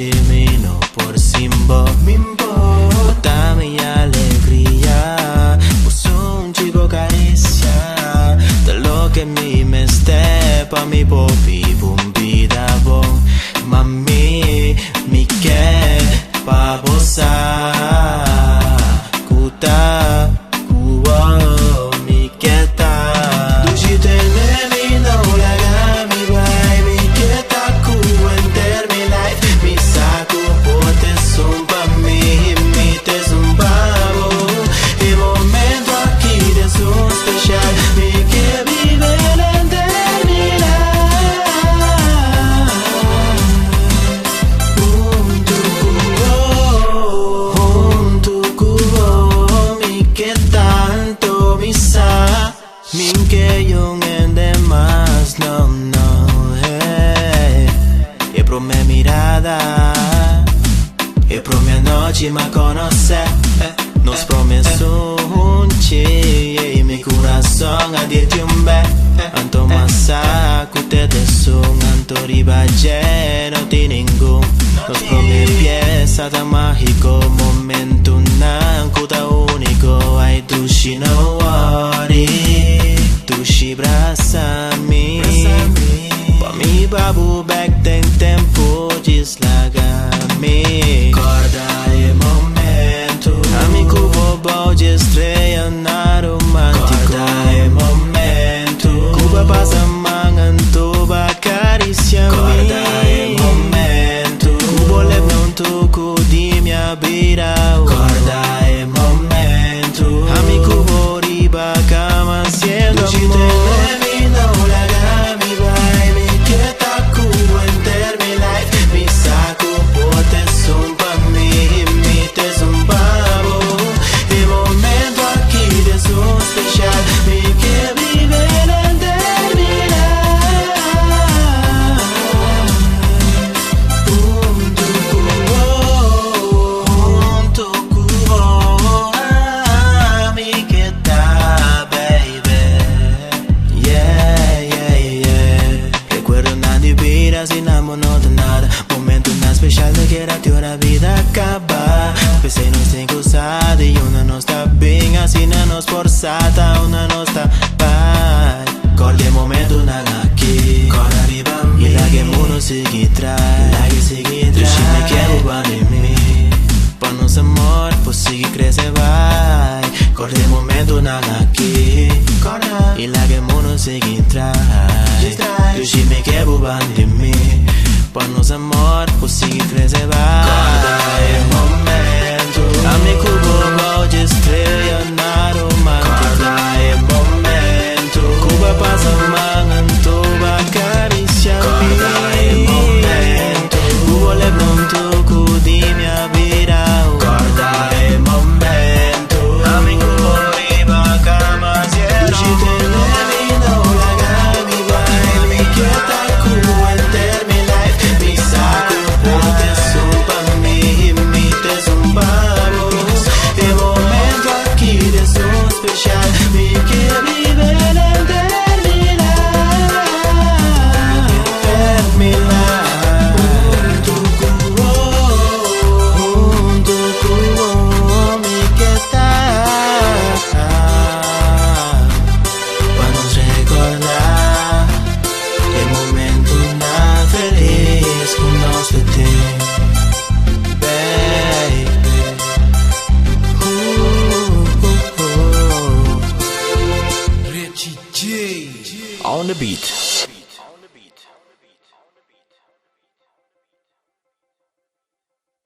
Chimino por Simbo, bota mi alegría, puso un chico caricia, de lo que mi me stepa mi popi bumbida bon, mami mi que pa bosa, kuta kuwa mi que ta, duci te me no la gami vai mi que ta ku enter mi life, mi saco pote zumba mi te zumbavo, el momento aquí de su especial, mi que vive enter mi life, junto cubo mi que tanto mi sa, mi que yo en demás no e pro me mirada e pro mia noche ma conoce nos promesso junti e mi corazón a dirti un be anto massa cute de son anto ribaje no ti ningún nos promettiesa da mágico momento nancuta único ai dushi no worry dushi braçami pa mi babu back tem tempo deslagami corda e momento amico bobo de estreia na romântico corda e momento Cuba passa mangan tuba caricia corda e momento Cubo leve un tuco di mia bira corda e momento amico boriba cama siendo amor momento na special de que ti ora vida acaba Pensei non sei cruzada e una non sta bem assim na nos forçata una non sta pai Corde momento na aqui Corde arriba e la que mundo sigue trai La que sigue trai Tu si me quero bane me Pa nos amor po sigue cresce vai Corde momento na aqui E la que mundo sigue trai Tu si me quero bane me Pa nos amor possível preservar corda e momento amico bobo de estrela na romântica corda e momento Cuba passa mangan tuba caricia corda e momento Cubo le pronto cudi mia vida corda e momento amico boriba cama cielo ci te levi no la gami vai mi quieta cuba enter mi life mi saco pote zumba mi te zumbamos el momento aquí de su especial mi que vive en terminar junto cubo mi que está para nos recordar el momento más feliz con nos de ti, baby. Richie J on the beat.